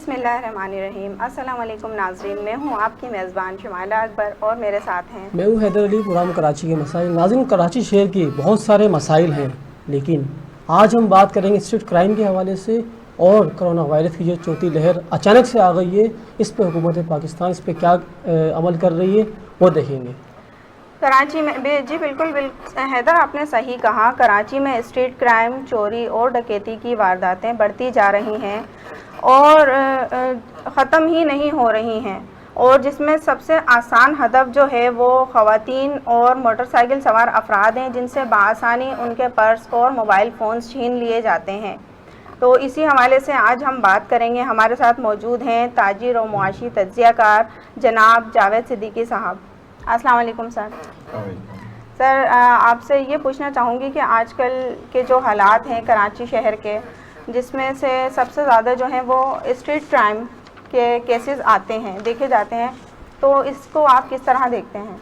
बिस्मिल्लाहिर्रहमानिर्रहीम। अस्सलाम वालेकुम नाज़रीन, मैं हूँ आपकी मेज़बान शमाइला अकबर और मेरे साथ हैं मैं हूँ हैदर अली पुराम कराची के मसाइल। नाज़रीन, कराची शहर के बहुत सारे मसाइल हैं, लेकिन आज हम बात करेंगे स्ट्रीट क्राइम के हवाले से और कोरोना वायरस की जो चौथी लहर अचानक से आ गई है, इस पर हुकूमत पाकिस्तान इस पर क्या अमल कर रही है वो देखेंगे। कराची में जी बिल्कुल हैदर, आपने सही कहा। कराची में स्ट्रीट क्राइम, चोरी और डकैती की वारदातें बढ़ती जा रही हैं और ख़त्म ही नहीं हो रही हैं, और जिसमें सबसे आसान हदफ जो है वो ख़वातीन और मोटरसाइकिल सवार अफराद हैं, जिनसे बआसानी उनके पर्स और मोबाइल फ़ोन्स छीन लिए जाते हैं। तो इसी हवाले से आज हम बात करेंगे। हमारे साथ मौजूद हैं ताजिर और मुआशी तज्ज़ियाकार जनाब जावेद सिद्दीकी साहब। अस्सलाम वालेकुम सर। सर, आपसे ये पूछना चाहूँगी कि आजकल के जो हालात हैं कराची शहर के, जिसमें से सबसे ज़्यादा जो हैं वो स्ट्रीट क्राइम के केसेस आते हैं, देखे जाते हैं, तो इसको आप किस तरह देखते हैं?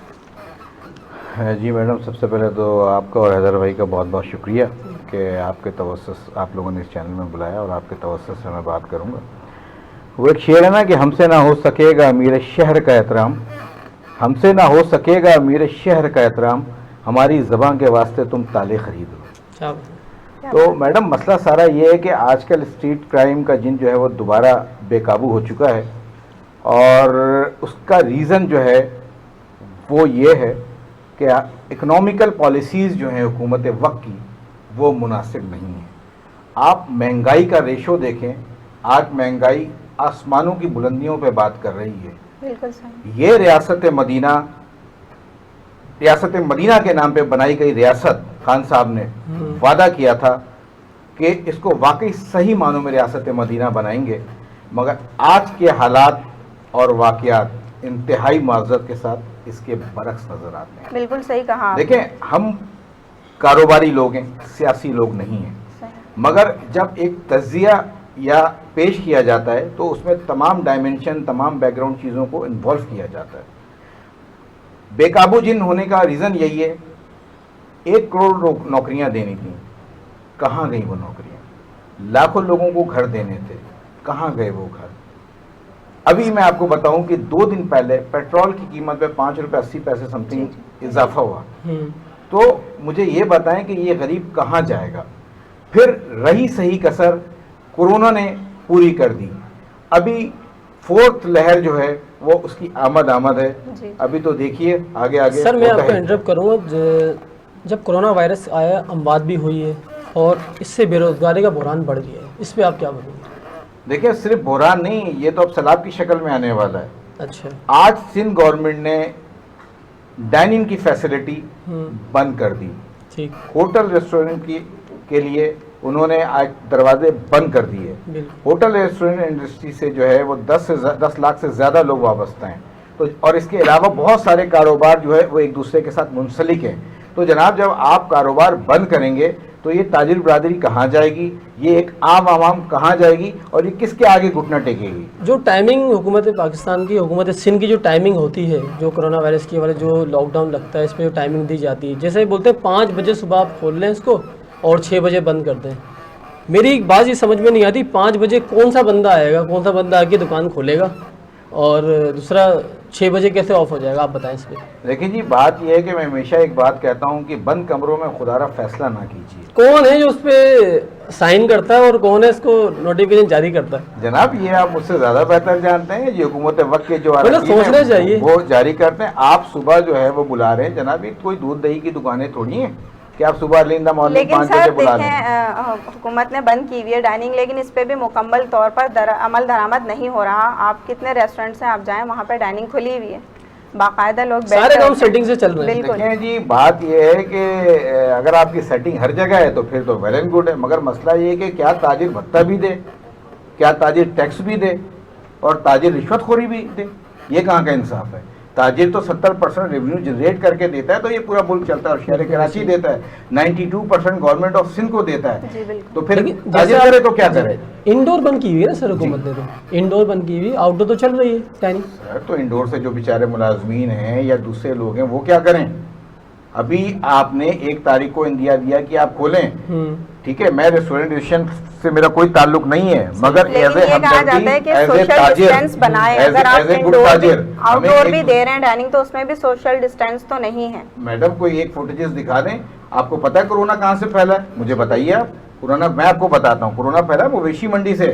जी मैडम, सबसे पहले तो आपका और हैदर भाई का बहुत बहुत शुक्रिया कि आपके तवस्सुस आप लोगों ने इस चैनल में बुलाया और आपके तवस्सुस से मैं बात करूँगा। वो एक शेर है ना कि हमसे ना हो सकेगा अमीर शहर का एहतराम, हमसे ना हो सकेगा अमीर शहर का एहतराम, हमारी ज़बान के वास्ते तुम ताले खरीदो। तो मैडम, मसला सारा ये है कि आजकल स्ट्रीट क्राइम का जिन जो है वो दोबारा बेकाबू हो चुका है, और उसका रीज़न जो है वो ये है कि इकनॉमिकल पॉलिसीज़ जो हैं हुकूमत वक्त की वो मुनासिब नहीं है। आप महंगाई का रेशो देखें, आज महंगाई आसमानों की बुलंदियों पे बात कर रही है। बिल्कुल सही। ये रियासत मदीना के नाम पे बनाई गई रियासत, खान साहब ने वादा किया था कि इसको वाकई सही मानों में रियासत मदीना बनाएंगे, मगर आज के हालात और वाक़यात इंतहाई माज़रत के साथ इसके बरक्स नज़र आते हैं। बिल्कुल सही कहा। देखें, हम कारोबारी लोग हैं, सियासी लोग नहीं हैं, मगर जब एक तज़्ज़िया या पेश किया जाता है तो उसमें तमाम डायमेंशन, तमाम बैकग्राउंड चीज़ों को इन्वॉल्व किया जाता है। बेकाबू जिन होने का रीज़न यही है, 1 करोड़ नौकरियां देनी थी, कहाँ गई वो नौकरियां? लाखों लोगों को घर देने थे, कहाँ गए वो घर? अभी मैं आपको बताऊं कि 2 दिन पहले पेट्रोल की कीमत में 5 रुपये 80 पैसे समथिंग इजाफा हुआ। तो मुझे ये बताएं कि ये गरीब कहाँ जाएगा? फिर रही सही कसर कोरोना ने पूरी कर दी। अभी 4th लहर जो है वो उसकी आमद है। अभी तो देखिए आगे आगे। सर, मैं आपको इंटरप्ट करूँगा। जब कोरोना वायरस आया, अमवात भी हुई है और इससे बेरोजगारी का बहरान बढ़ गया है, इस पर आप क्या बोलेंगे? देखिए, सिर्फ बहरान नहीं, ये तो अब सैलाब की शक्ल में आने वाला है। अच्छा। आज सिंध गवर्नमेंट ने डाइनिंग की फैसिलिटी बंद कर दी। ठीक। होटल रेस्टोरेंट के लिए उन्होंने आज दरवाजे बंद कर दिए। होटल रेस्टोरेंट इंडस्ट्री से जो है वो 10 लाख से ज़्यादा लोग वाबस्ता हैं। तो और इसके अलावा बहुत सारे कारोबार जो है वो एक दूसरे के साथ मुंसलिक हैं। तो जनाब, जब आप कारोबार बंद करेंगे तो ये ताजिर बरादरी कहाँ जाएगी, ये एक आम आवाम कहाँ जाएगी, और ये किसके आगे घुटना टेकेगी? जो टाइमिंग हुकूमत पाकिस्तान की, हुकूमत सिंध की जो टाइमिंग होती है, जो कोरोना वायरस की वाले जो लॉकडाउन लगता है, इस पर जो टाइमिंग दी जाती है, जैसे बोलते हैं 5 बजे सुबह आप खोल लें इसको और 6 बजे बंद कर दें। मेरी एक बात ये समझ में नहीं आती, 5 बजे कौन सा बंदा आएगा, कौन सा बंदा आके दुकान खोलेगा, और दूसरा 6 बजे कैसे ऑफ हो जाएगा? आप बताएं इस पर। देखिए जी, बात यह है कि मैं हमेशा एक बात कहता हूं कि बंद कमरों में खुदारा फैसला ना कीजिए। कौन है जो उस पर साइन करता है और कौन है इसको नोटिफिकेशन जारी करता है? जनाब, ये आप मुझसे ज़्यादा बेहतर जानते हैं। ये हुकूमत वक्त के जो सोचना चाहिए, वो जारी करते हैं। आप सुबह जो है वो बुला रहे हैं। जनाब, ये कोई दूध दही की दुकानें थोड़ी हैं कि आप सुबह अर्ली इन द मॉर्निंग 5 बजे बुला रहे हैं। हुकूमत ने बंद की हुई है डाइनिंग, लेकिन इस पे भी मुकम्मल तौर पर अमल दरामद नहीं हो रहा। आप कितने रेस्टोरेंट से आप जाएं, वहाँ पे डाइनिंग खुली हुई है, बाकायदा लोग सारे काम सेटिंग से चल रहे हैं। देखें जी, बात यह है कि अगर आपकी सेटिंग हर जगह है तो फिर तो वेल एंड गुड है, मगर मसला ये है कि क्या ताजिर भत्ता भी दे, क्या ताजिर टैक्स भी दे, और ताजिर रिश्वतखोरी भी दे? ये कहाँ का इंसाफ है? ताजिर तो 70% रेवेन्यू जनरेट करके देता है, तो ये पूरा मुल्क चलता है, और शहर कराची देता है, 92% गवर्नमेंट ऑफ सिंध को देता है। तो फिर ताजिर करे तो क्या करे? इंडोर बंद की हुई है ना सर हुकूमत ने, तो इंडोर बंद की हुई, आउटडोर तो चल रही है टाइमिंग। सर, तो इंडोर से जो बेचारे मुलाजमीन हैं या दूसरे लोग हैं वो क्या करें? अभी आपने 1 तारीख को इंडिया दिया कि आप खोलें, ठीक है, मैं रेस्टोरेंट एसोसिएशन से मेरा कोई ताल्लुक नहीं है, मगर लेकिन ये कहा जाता है कि सोशल डिस्टेंस बनाए, अगर आप आउटडोर भी दे रहे हैं डाइनिंग तो उसमें भी सोशल डिस्टेंस तो नहीं है। मैडम कोई एक फुटेजेस दिखा दें, आपको पता है कोरोना कहाँ से फैला है, मुझे बताइए आप। कोरोना मैं आपको बताता हूँ, कोरोना फैला है मवेशी मंडी से।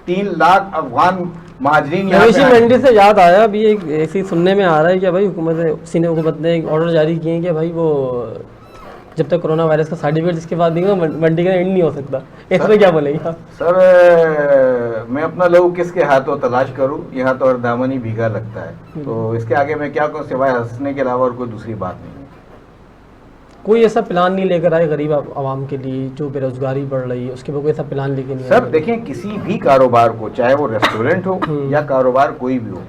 3 लाख अफगान महाजरीन यहाँ मवेशी पे आए। मंडी से याद आया, अभी एक ऐसी सुनने में आ रहा है कि भाई हुकूमत ने एक ऑर्डर जारी किए हैं कि भाई वो जब तक कोरोना वायरस का सर्टिफिकेट इसके बाद देंगे मंडी का एंड नहीं हो सकता। इसमें क्या बोलेंगे आप? सर मैं अपना लहू किसके हाथों तलाश करूं, यहाँ तो हर दामन ही भीगा लगता है, तो इसके आगे मैं क्या कहूँ सिवाय हंसने के अलावा और कोई दूसरी बात नहीं है। कोई ऐसा प्लान नहीं लेकर आए गरीब आवाम के लिए जो बेरोजगारी बढ़ रही है, उसके बाद कोई ऐसा प्लान लेके नहीं सर देखें, किसी भी कारोबार को, चाहे वो रेस्टोरेंट हो या कारोबार कोई भी हो,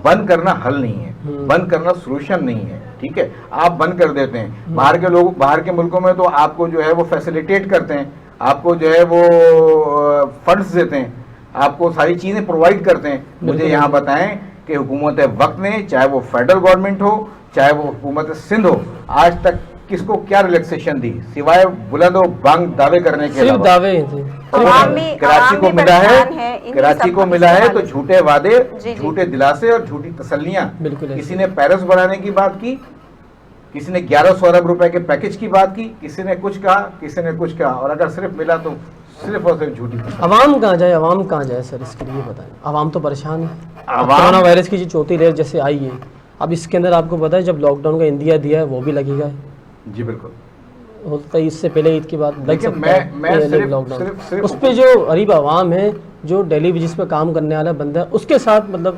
बंद करना हल नहीं है, बंद करना सोल्यूशन नहीं है, ठीक है। आप बंद कर देते हैं, बाहर के लोग, बाहर के मुल्कों में तो आपको जो है वो फैसिलिटेट करते हैं, आपको जो है वो फंड्स देते हैं, आपको सारी चीजें प्रोवाइड करते हैं। मुझे यहाँ बताएं कि हुकूमत वक्त ने, चाहे वो फेडरल गवर्नमेंट हो चाहे वो हुकूमत सिंध हो, आज तक किसको क्या रिलैक्सेशन दी सिवाय बुलंद और बांग दावे करने के सिर्फ दावे कराची को मिला है, कराची को मिला है तो झूठे वादे, झूठे दिलासे और झूठी तसल्लियां। किसी ने पेरिस बनाने की बात की, किसी ने 1100 अरब रुपए के पैकेज की बात की, किसी ने कुछ कहा, किसी ने कुछ कहा, और अगर सिर्फ मिला तो सिर्फ और सिर्फ झूठी। आवाम कहाँ जाए, आवाम कहाँ जाए सर, इसके लिए बताएं। आवाम तो परेशान है, कोरोना वायरस की जो चौथी लहर जैसे आई है, अब इसके अंदर आपको पता है जब लॉकडाउन का इंडिया दिया है वो भी लगेगा। जी बिल्कुल, होता है इससे पहले ईद के बाद लग सकता है लॉकडाउन। उस पे जो गरीब आवाम है, जो डेली बेसिस पे काम करने वाला बंदा है, उसके साथ मतलब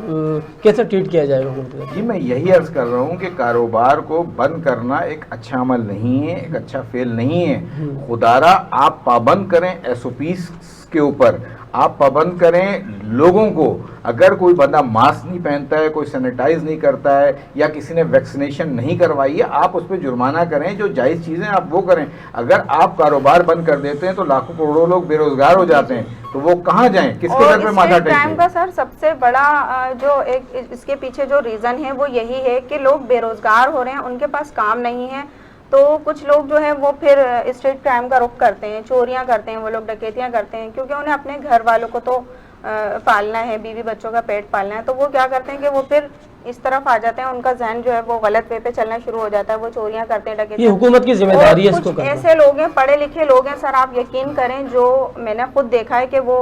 कैसे ट्रीट किया जाएगा? जी मैं यही अर्ज कर रहा हूँ कि कारोबार को बंद करना एक अच्छा अमल नहीं है, एक अच्छा फेल नहीं है। खुदारा आप पाबंद करें SOPs के ऊपर, आप पाबंद करें लोगों को। अगर कोई बंदा मास्क नहीं पहनता है, कोई सैनिटाइज नहीं करता है, या किसी ने वैक्सीनेशन नहीं करवाई है, आप उस पर जुर्माना करें, जो जायज़ चीज़ें आप वो करें। अगर आप कारोबार बंद कर देते हैं तो लाखों करोड़ों लोग बेरोजगार हो जाते हैं, तो वो कहाँ जाएं, किसके घर पे माथा टेकें? का सर सबसे बड़ा जो एक इसके पीछे जो रीज़न है वो यही है कि लोग बेरोजगार हो रहे हैं, उनके पास काम नहीं है, तो कुछ लोग जो है वो फिर स्ट्रीट क्राइम का रुख करते हैं, चोरियां करते हैं, वो लोग डकैतियां करते हैं, क्योंकि उन्हें अपने घर वालों को तो पालना है, बीवी बच्चों का पेट पालना है, तो वो क्या करते हैं कि वो फिर इस तरफ आ जाते हैं, उनका जहन जो है वो गलत वे पे चलना शुरू हो जाता है, वो चोरियां करते हैं, डकैतियां। ये हुकूमत की जिम्मेदारी है इसको करना। ऐसे लोग हैं, पढ़े लिखे लोग हैं सर, आप यकीन करें, जो मैंने खुद देखा है कि वो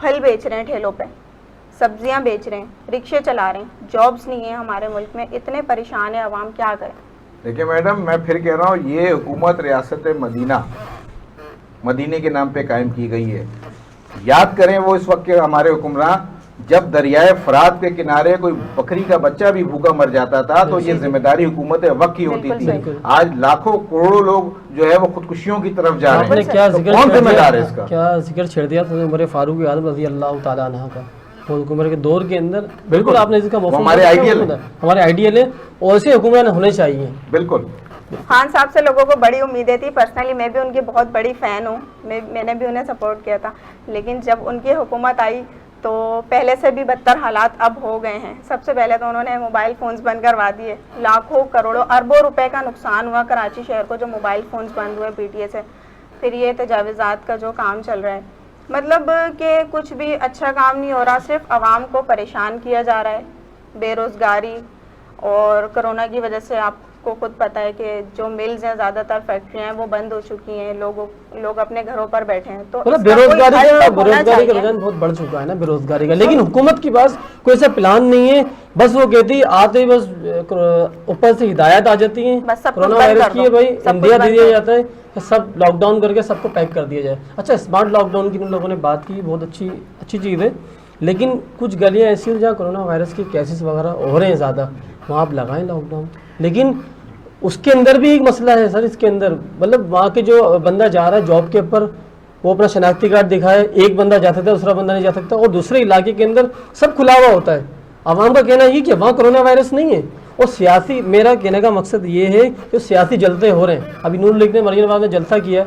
फल बेच रहे हैं ठेलों पे, सब्जियां बेच रहे हैं, रिक्शे चला रहे हैं, जॉब्स नहीं है हमारे मुल्क में, इतने परेशान है अवाम, क्या करें? देखिए मैडम, मैं फिर कह रहा हूँ, ये हुकूमत रियासत मदीने के नाम पे कायम की गई है। याद करें वो इस वक्त के हमारे हुक्मरान, जब दरियाए फरात के किनारे कोई बकरी का बच्चा भी भूखा मर जाता था तो ये जिम्मेदारी हुकूमत वक्त की होती थी। आज लाखों करोड़ों लोग जो है वो खुदकुशियों की तरफ जा रहे हैं। क्या कौन जिम्मेदार है इसका? क्या जिक्र छेड़ दिया था उमर फारूक आज़म रज़ी अल्लाह तआला अन्हु का, हुकूमत के दौर के अंदर। बिल्कुल आपने इसका हमारे आइडियल है, और ऐसे हुकूमत होने चाहिए। बिल्कुल। खान साहब से लोगों को बड़ी उम्मीदें थी, पर्सनली मैं भी उनकी बहुत बड़ी फ़ैन हूँ, मैंने भी उन्हें सपोर्ट किया था, लेकिन जब उनकी हुकूमत आई तो पहले से भी बदतर हालात अब हो गए हैं। सबसे पहले तो उन्होंने मोबाइल फ़ोन्स बंद करवा दिए, लाखों करोड़ों अरबों रुपए का नुकसान हुआ कराची शहर को जो मोबाइल फ़ोन्स बंद हुए PTA से। फिर ये तजावीज़ात का जो काम चल रहा है, मतलब कि कुछ भी अच्छा काम नहीं हो रहा, सिर्फ आवाम को परेशान किया जा रहा है। बेरोज़गारी और कोरोना की वजह से आपको खुद पता है कि जो मिल्स हैं, ज़्यादातर फैक्ट्रियाँ हैं वो बंद हो चुकी हैं, लोग अपने घरों पर बैठे हैं, तो बेरोजगारी का रुझान बहुत बढ़ चुका है ना, बेरोजगारी का। लेकिन हुकूमत के पास कोई ऐसा प्लान नहीं है, बस वो कहती आते ही बस ऊपर से हिदायत आ जाती है, कोरोना वायरस की है भाई, इंडिया दे दिया जाता है, सब लॉकडाउन करके सबको पैक कर दिया जाए। अच्छा, स्मार्ट लॉकडाउन की तुम लोगों ने बात की, बहुत अच्छी चीज़ है, लेकिन कुछ गलियाँ ऐसी हैं जहाँ कोरोना वायरस के केसेस वगैरह हो रहे हैं ज़्यादा, वहाँ आप लगाएं लॉकडाउन। लेकिन उसके अंदर भी एक मसला है सर, इसके अंदर मतलब वहाँ के जो बंदा जा रहा है जॉब के ऊपर, वो अपना शनाख्ती कार्ड दिखाए, एक बंदा जा सकता है, दूसरा बंदा नहीं जा सकता, और दूसरे इलाके के अंदर सब खुला हुआ होता है। आवाम का कहना ये कि वहाँ कोरोना वायरस नहीं है, और सियासी, मेरा कहने का मकसद ये है कि सियासी जलते हो रहे हैं। अभी नून लीग ने मरीन नवाज ने जलसा किया,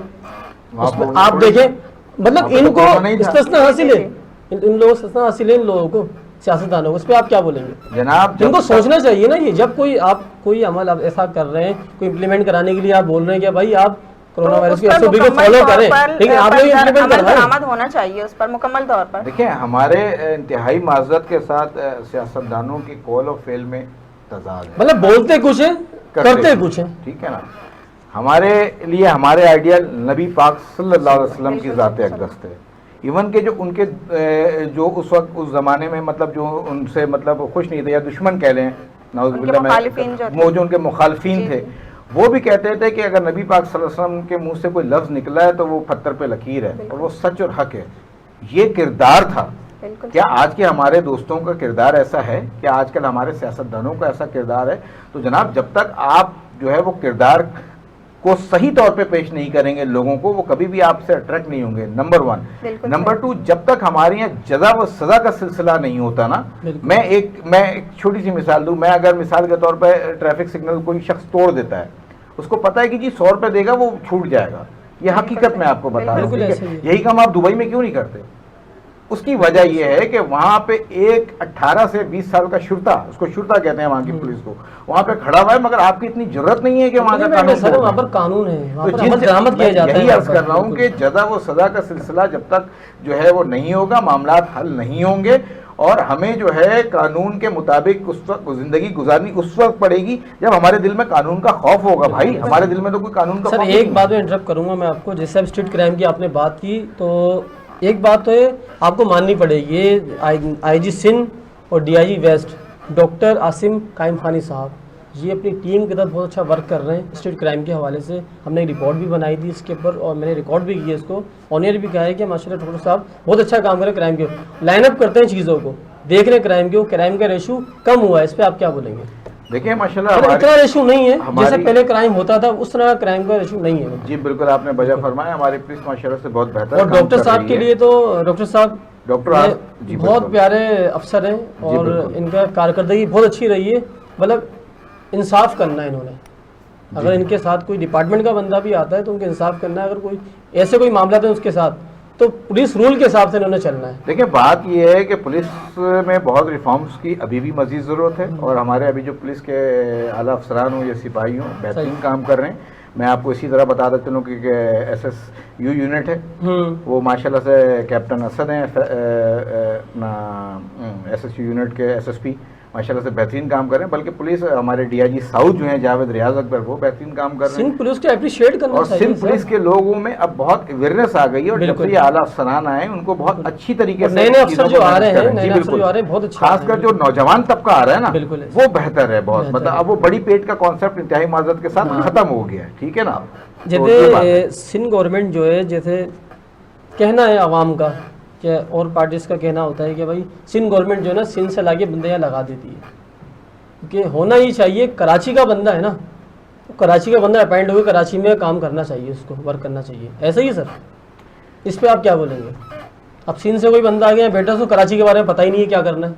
उसमें आप देखें, मतलब इनको इस्तिस्ना हासिल है, इन लोगों को इस्तिस्ना हासिल है, इन लोगों को सियासतदानों को, इस पे आप क्या बोलेंगे? जनाब जिनको सोचना चाहिए ना, ये जब कोई अमल आप ऐसा कर रहे हैं, कोई इम्प्लीमेंट कराने के लिए आप बोल रहे हैं कि भाई आप कोरोना वायरस की SOP को फॉलो करें, लेकिन आप लोग इम्प्लीमेंट करवाएं। होना चाहिए उस पर मुकम्मल तौर पर। देखिए, हमारे इंतहाई माजरत के साथ सियासतदानों की कॉल और फेल में तजाद है। मतलब बोलते कुछ है, करते कुछ है, ठीक है ना। हमारे लिए हमारे आइडियल नबी पाक सल्लल्लाहु अलैहि वसल्लम की ज़ात अक़दस थे। इवन के जो उनके जो उस वक्त उस ज़माने में मतलब जो उनसे मतलब खुश नहीं थे या दुश्मन कह लें, वो जो उनके मुखालफीन थे, वो भी कहते थे कि अगर नबी पाक सल्लल्लाहु अलैहि वसल्लम के मुंह से कोई लफ्ज़ निकला है तो वो पत्थर पे लकीर है और वो सच और हक है। ये किरदार था। क्या आज के हमारे दोस्तों का किरदार ऐसा है? क्या आजकल हमारे सियासतदानों का ऐसा किरदार है? तो जनाब, जब तक आप जो है वो किरदार को सही तौर पे पेश नहीं करेंगे लोगों को, वो कभी भी आपसे अट्रैक्ट नहीं होंगे, नंबर 1। नंबर 2, जब तक हमारे यहाँ जजा व सजा का सिलसिला नहीं होता ना, मैं एक छोटी सी मिसाल दूं। मैं अगर मिसाल के तौर पे ट्रैफिक सिग्नल कोई शख्स तोड़ देता है, उसको पता है कि जी 100 रुपये देगा वो छूट जाएगा, ये हकीकत में आपको बता रहा हूँ। यही काम आप दुबई में क्यों नहीं करते? उसकी वजह यह है कि वहां पे एक 18 से 20 साल का शुरता, उसको शुरता कहते हैं वहां की पुलिस को, वहां पे खड़ा हुआ है, मगर आपकी इतनी जरूरत नहीं है कि वहां का कानून, वहां पर कानून है, वहां तो पर अमल दरामद किया जाता है। यही अर्ज कर रहा हूं कि जजा व सजा का सिलसिला जब तक जो है वो नहीं होगा, मामलात हल नहीं होंगे, और हमें जो है कानून के मुताबिक उस वक्त जिंदगी गुजारनी उस वक्त पड़ेगी जब हमारे दिल में कानून का खौफ होगा। भाई, हमारे दिल में तो कोई कानून का खौफ नहीं। एक बात में इंटरप्ट करूंगा मैं आपको, जैसे अब स्ट्रीट क्राइम की आपने बात की, तो एक बात तो ये आपको माननी पड़ेगी, ये IG सिंध और DIG वेस्ट डॉक्टर आसिम कायम खानी साहब, ये अपनी टीम के तहत बहुत अच्छा वर्क कर रहे हैं स्ट्रीट क्राइम के हवाले से। हमने एक रिपोर्ट भी बनाई थी इसके ऊपर और मैंने रिकॉर्ड भी किया इसको, ऑन एयर भी कहा है कि माशाल्लाह डॉक्टर साहब बहुत अच्छा काम कर रहे हैं क्राइम के, लाइनअप करते हैं चीज़ों को, देख रहे हैं क्राइम का रेशो कम हुआ है। इस पर आप क्या बोलेंगे? देखिए माशाल्लाह इतना रेशो नहीं है जैसे पहले क्राइम होता था, उस तरह क्राइम का रेशो नहीं है। जी बिल्कुल, आपने वजह फरमाया, हमारी पुलिस माशाल्लाह से बहुत बेहतर। और डॉक्टर साहब के लिए तो डॉक्टर साहब बहुत प्यारे अफसर हैं और इनका कारकर्दगी बहुत अच्छी रही है। मतलब इंसाफ करना है इन्होंने, अगर इनके साथ कोई डिपार्टमेंट का बंदा भी आता है तो उनके इंसाफ करना है। अगर कोई ऐसे कोई मामला है उसके साथ, तो पुलिस रूल के हिसाब से इन्होंने चलना है। देखिए, बात यह है कि पुलिस में बहुत रिफॉर्म्स की अभी भी मजीद ज़रूरत है, और हमारे अभी जो पुलिस के आला अफसरान हो या सिपाही हों, बेहतरीन काम कर रहे हैं। मैं आपको इसी तरह बताता चलूँ कि SSU यूनिट है, वो माशाल्लाह से कैप्टन असद हैं, अपना SSU यूनिट के SSP माशाल्लाह से बेहतरीन काम कर रहे हैं। बल्कि पुलिस हमारे DIG साउथ जो हैं जावेद रियाज अकबर, वो बेहतरीन काम कर रहे हैं। सिंध पुलिस को अप्रिशिएट करना चाहिए। और सिंध पुलिस के लोगों में अब बहुत अवेयरनेस आ गई है, और जब से ये आला अफसरान आए उनको बहुत अच्छी तरीके से नए अफसर जो आ रहे हैं, बहुत अच्छे, खासकर जो नौजवान तबका आ रहा है ना, वो बेहतर है बहुत। मतलब अब वो बड़ी पेट का कॉन्सेप्ट इंतहाई माजरत के साथ खत्म हो गया है, ठीक है ना। जैसे सिंध गवर्नमेंट जो है, जैसे कहना है आवाम का, क्या और पार्टीज का कहना होता है कि भाई सिंध गवर्नमेंट जो है ना, सिंध से लाके बंदे यहाँ लगा देती है, क्योंकि होना ही चाहिए। कराची का बंदा है ना, तो कराची का बंदा अपॉइंट होकर कराची में काम करना चाहिए, उसको वर्क करना चाहिए, ऐसा ही सर। इस पे आप क्या बोलेंगे? अब सिंध से कोई बंदा आ गया बेटा, उसको कराची के बारे में पता ही नहीं है क्या करना है,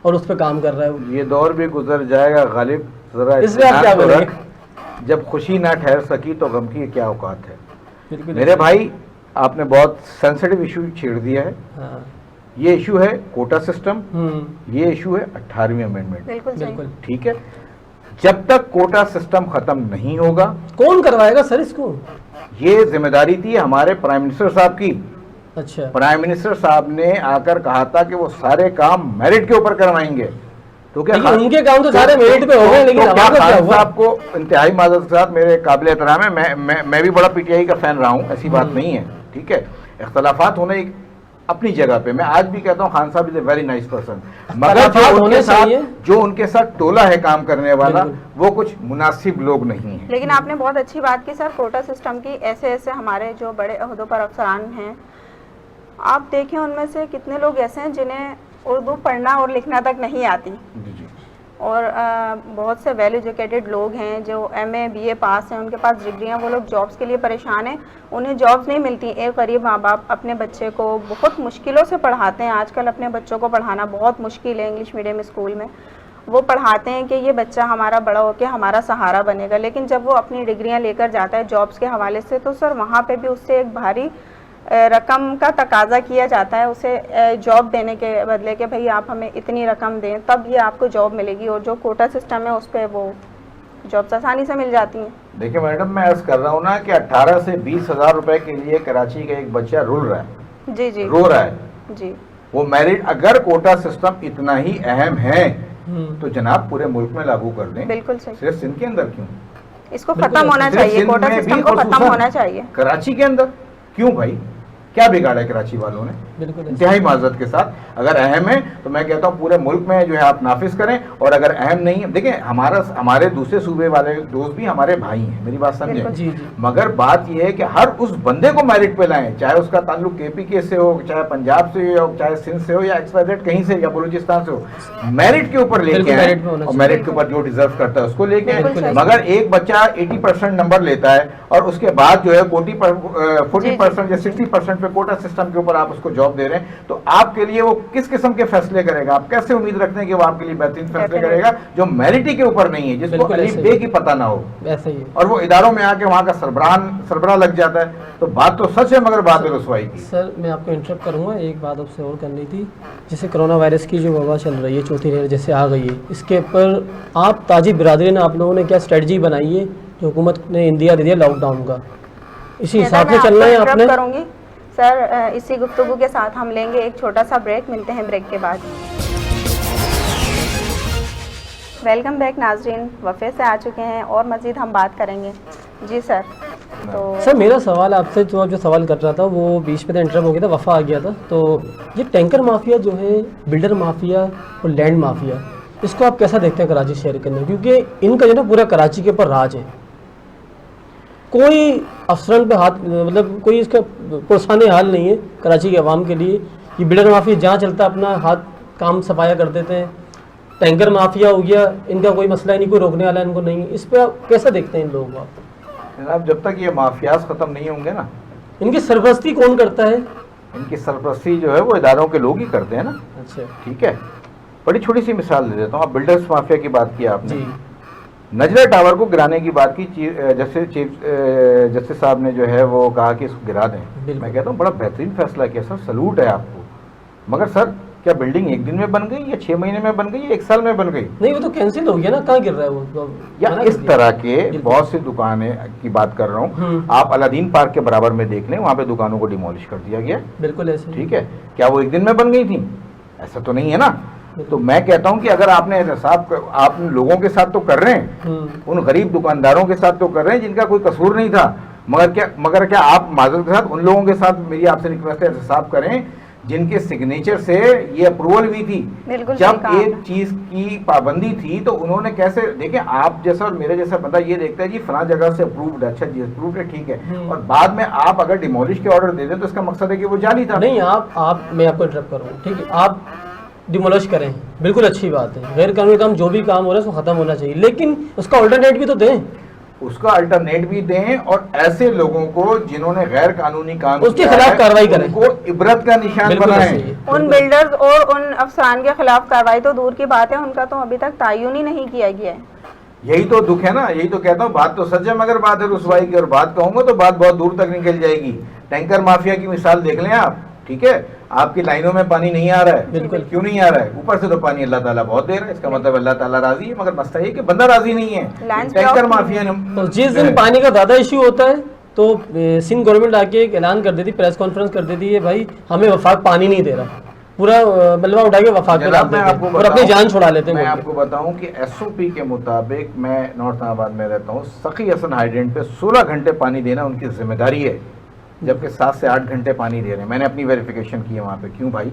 और उस पर काम कर रहा है। ये दौर भी गुजर जाएगा गालिब, जरा इसमें आप क्या बोलेंगे? जब खुशी ना ठहर सकी तो गम की क्या औकात है। मेरे भाई, आपने बहुत सेंसिटिव इशू छेड़ दिया है। हाँ। ये इशू है कोटा सिस्टम, ये इशू है 18वीं अमेंडमेंट। बिल्कुल ठीक है, जब तक कोटा सिस्टम खत्म नहीं होगा, कौन करवाएगा सर इसको? ये जिम्मेदारी थी हमारे प्राइम मिनिस्टर साहब की। अच्छा, प्राइम मिनिस्टर साहब ने आकर कहा था कि वो सारे काम मेरिट के ऊपर करवाएंगे। तो क्या उनके काम तो सारे मेरिट पे हो गए, लेकिन आपको इंतहाई माजरत के साथ मेरे काबिल एहतराम है, मैं भी बड़ा PTI का फैन रहा हूँ, ऐसी बात नहीं है, ठीक है। इख्तलाफात होने अपनी जगह पे, मैं आज भी कहता हूँ खान साहब is a very nice person, मगर जो उनके साथ टोला है काम करने वाला, वो कुछ मुनासिब लोग नहीं है। लेकिन आपने बहुत अच्छी बात की सर कोटा सिस्टम की। ऐसे हमारे जो बड़े ओहदों पर अफसरान हैं, आप देखें उनमें से कितने लोग ऐसे हैं जिन्हें उर्दू पढ़ना और लिखना तक नहीं आती, और बहुत से वेल एजुकेटेड लोग हैं जो MA BA पास हैं, उनके पास डिग्रियां, वो लोग जॉब्स के लिए परेशान हैं, उन्हें जॉब्स नहीं मिलती। एक गरीब माँ बाप अपने बच्चे को बहुत मुश्किलों से पढ़ाते हैं। आजकल अपने बच्चों को पढ़ाना बहुत मुश्किल है इंग्लिश मीडियम स्कूल में। वो पढ़ाते हैं कि ये बच्चा हमारा बड़ा होकर हमारा सहारा बनेगा, लेकिन जब वो अपनी डिग्रियाँ लेकर जाता है जॉब्स के हवाले से, तो सर वहाँ पर भी उससे एक भारी रकम का तकाजा किया जाता है उसे जॉब देने के बदले कि भाई आप हमें इतनी रकम दें तब ये आपको जॉब मिलेगी, और जो कोटा सिस्टम है उस पर वो जॉब्स आसानी से मिल जाती हैं। देखिए मैडम, मैं अर्ज कर रहा हूँ ना कि 18 से 20,000 रुपए के लिए कराची का एक बच्चा रुल रहा है, जी जी रो रहा है। जी, वो मेरिट, अगर कोटा सिस्टम इतना ही अहम है तो जनाब पूरे मुल्क में लागू कर दें। बिल्कुल सही, सिर्फ सिंध के अंदर क्यों? इसको खत्म होना सिर्फ चाहिए, सिंध कोटा में भी सिस्टम को और खत्म खुसूसन होना चाहिए। कराची के अंदर क्यों भाई? क्या बिगाड़ा है कराची वालों ने? बिल्कुल ऐसे। इंतहाई माजरत के साथ, अगर अहम है तो मैं कहता हूँ पूरे मुल्क में जो है आप नाफिज करें, और अगर अहम नहीं है, देखिए हमारे दूसरे सूबे वाले दोस्त भी हमारे भाई हैं, मेरी बात समझे। बिल्कुल। जी जी मगर बात यह है कि हर उस बंदे को मेरिट पे लाएं, चाहे उसका ताल्लुक KPK से हो, चाहे पंजाब से हो, चाहे सिंध से हो, या XYZ कहीं से, या बलूचिस्तान से हो, मेरिट के ऊपर लेके बिल्कुल आए, मेरिट पे होना और चाहिए। मेरिट के ऊपर जो डिजर्व करता है उसको लेके आए। बिल्कुल सही। मगर एक बच्चा 80% नंबर लेता है और उसके बाद जो है 40% या 60% पे कोटा सिस्टम के ऊपर आप उसको जॉब दे रहे हैं, तो आपके लिए वो किस किस्म के फैसले करेगा? आप कैसे उम्मीद रखते हैं कि वो आपके लिए बेहतरीन फैसले Definitely। करेगा जो मेरिटी के ऊपर नहीं है, जिसको बिल्कुल अलीफ ऐसे बे ही। की पता ना हो, ऐसा ही है। और वो इदारों में आके वहाँ का सरबराह लग जाता है? तो बात तो सच है, मगर बात है रसवाई की। सर मैं आपको इंटरप्ट करूंगा, एक बात आपसे और करनी थी। जैसे कोरोना वायरस की जो वबा चल रही है, चौथी लहर जैसे आ गई है, इसके ऊपर आप ताजी बिरादरी ने, आप लोगों ने क्या स्ट्रेटजी बनाई है जो हुकूमत ने इंदिया दे दिया लॉकडाउन का, इसी हिसाब से चलना है आपने? करूंगी सर, इसी गुफ्तगू के साथ हम लेंगे एक छोटा सा ब्रेक, मिलते हैं ब्रेक के बाद। वेलकम बैक नाजरीन, वफ़े से आ चुके हैं और मज़ीद हम बात करेंगे। जी सर, तो सर मेरा सवाल आपसे, जो सवाल कर रहा था वो बीच में इंटरप्ट हो गया था, वफ़ा आ गया था। तो ये टैंकर माफिया जो है, बिल्डर माफिया और लैंड माफिया, इसको आप कैसा देखते हैं कराची शहर के अंदर? क्योंकि इनका जो ना पूरा कराची के ऊपर राज है, कोई अफसरन पे हाथ, मतलब कोई इसका पुरसाने हाल नहीं है कराची के अवाम के लिए। ये बिल्डर माफिया जहाँ चलता अपना हाथ काम सफाया कर देते हैं। टैंकर माफिया हो गया, इनका कोई मसला ही नहीं, कोई रोकने वाला इनको नहीं है। इस पर आप कैसा देखते हैं इन लोगों को आप? जनाब, जब तक ये माफियाज खत्म नहीं होंगे ना, इनकी सरपरस्ती कौन करता है? इनकी सरपरस्ती जो है वो इदारों के लोग ही करते हैं ना। अच्छा ठीक है, बड़ी छोटी सी मिसाल दे देता हूँ। आप बिल्डर्स माफिया की बात की आपने, जी नजरा टावर को गिराने की बात की, जैसे चीफ जस्टिस साहब ने जो है वो कहा कि इसको गिरा दें। बिल्कुल। मैं कहता हूँ बड़ा बेहतरीन फैसला किया सर, सलूट है आपको। मगर सर, क्या बिल्डिंग एक दिन में बन गई, या 6 महीने में बन गई, या 1 साल में बन गई? नहीं, वो तो कैंसिल हो गया ना, कहाँ गिर रहा है वो तो या मना इस कर दिया। तरह के बिल्कुल। बहुत सी दुकानें की बात कर रहा हूँ। आप अलादीन पार्क के बराबर में देख लें, वहाँ पे दुकानों को डिमोलिश कर दिया गया। बिल्कुल ऐसे। ठीक है, क्या वो एक दिन में बन गई थी? ऐसा तो नहीं है ना। तो मैं कहता हूं कि अगर आपने एहसास आप लोगों के साथ तो कर रहे हैं, उन गरीब दुकानदारों के साथ तो कर रहे हैं जिनका कोई कसूर नहीं था, मगर क्या आप माजरत के साथ उन लोगों के साथ, मेरी आपसे रिक्वेस्ट है, एहसास करें जिनके सिग्नेचर से ये अप्रूवल हुई थी। बिल्कुल जब सही कहा एक चीज की पाबंदी थी तो उन्होंने कैसे, देखें आप जैसा और मेरे जैसा बंदा ये देखता है जी फला जगह से अप्रूव्ड है, अच्छा जी अप्रूव्ड है, ठीक है, और बाद में आप अगर डिमोलिश के ऑर्डर दे दें तो इसका मकसद है कि वो जाली था। नहीं, आप मैं आपको इंटरप्ट कर रहा हूँ, ठीक है, आप डिमोलिश करें, बिल्कुल अच्छी बात है। गैर कानूनी काम जो भी काम हो रहा है उसको खत्म होना चाहिए, लेकिन उसका अल्टरनेट भी तो दें। उसका अल्टरनेट भी दें, और ऐसे लोगों को जिन्होंने गैर कानूनी काम उसके किया खिलाफ है, कार्रवाई करें, उनको इबरत का निशान बिल्कुल बनाएं। ऐसे ही है। उन बिल्डर्स और उन अफसरान के खिलाफ कार्रवाई तो दूर की बात है, उनका तो अभी तक तयन ही नहीं किया गया है। यही तो दुख है ना, यही तो कहता हूँ, बात तो सच है मगर बात है रुसवाई की, और बात कहूंगा तो बात बहुत दूर तक निकल जाएगी। टैंकर माफिया की मिसाल देख लें आप, ठीक है, आपकी लाइनों में पानी नहीं आ रहा है, बिल्कुल। क्यों नहीं आ रहा है? ऊपर से तो पानी अल्लाह ताला बहुत दे रहा है, इसका मतलब अल्लाह ताला राजी है, मगर मसला ये कि बंदा राजी नहीं है। Lands टैंकर block माफिया ने तो जिस दिन पानी का ज़्यादा इश्यू होता है तो सिंध गवर्नमेंट आके एक ऐलान कर देती, प्रेस कॉन्फ्रेंस कर देती है, भाई हमें वफाक पानी नहीं दे रहा, पूरा बलवा उठा के वफाक पे डाल जनाब, मैं देते आपको हैं और अपनी बताऊं- जान छुड़ा लेते हैं। मैं बोल के। आपको बताऊं कि SOP के मुताबिक, मैं नॉर्थ इस्लामाबाद में रहता हूं, सखी हसन हाइड्रेंट पे 16 घंटे पानी देना उनकी जिम्मेदारी है, जबकि 7 से 8 घंटे पानी दे रहे हैं। मैंने अपनी वेरिफिकेशन की है वहां पे। क्यों भाई?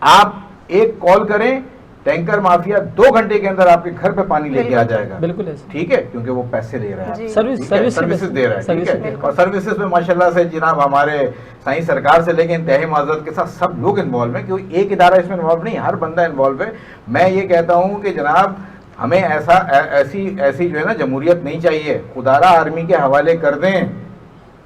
आप एक कॉल करें, टैंकर माफिया 2 घंटे के अंदर आपके घर पे पानी लेके आ जाएगा। बिल्कुल ऐसे। ठीक है, क्योंकि वो पैसे दे रहा है, जी। सर्विसेज दे रहा है, ठीक सर्विसेज है। और सर्विसेज में माशाल्लाह से जनाब हमारे साईं सरकार से लेके इंतहाई माजरत के साथ सब लोग इन्वॉल्व हैं, क्योंकि एक इदारा इसमें इन्वॉल्व नहीं, हर बंदा इन्वॉल्व है। मैं ये कहता हूँ कि जनाब हमें ऐसी जो है ना जमहूरियत नहीं चाहिए। खुदारा आर्मी के हवाले कर दें,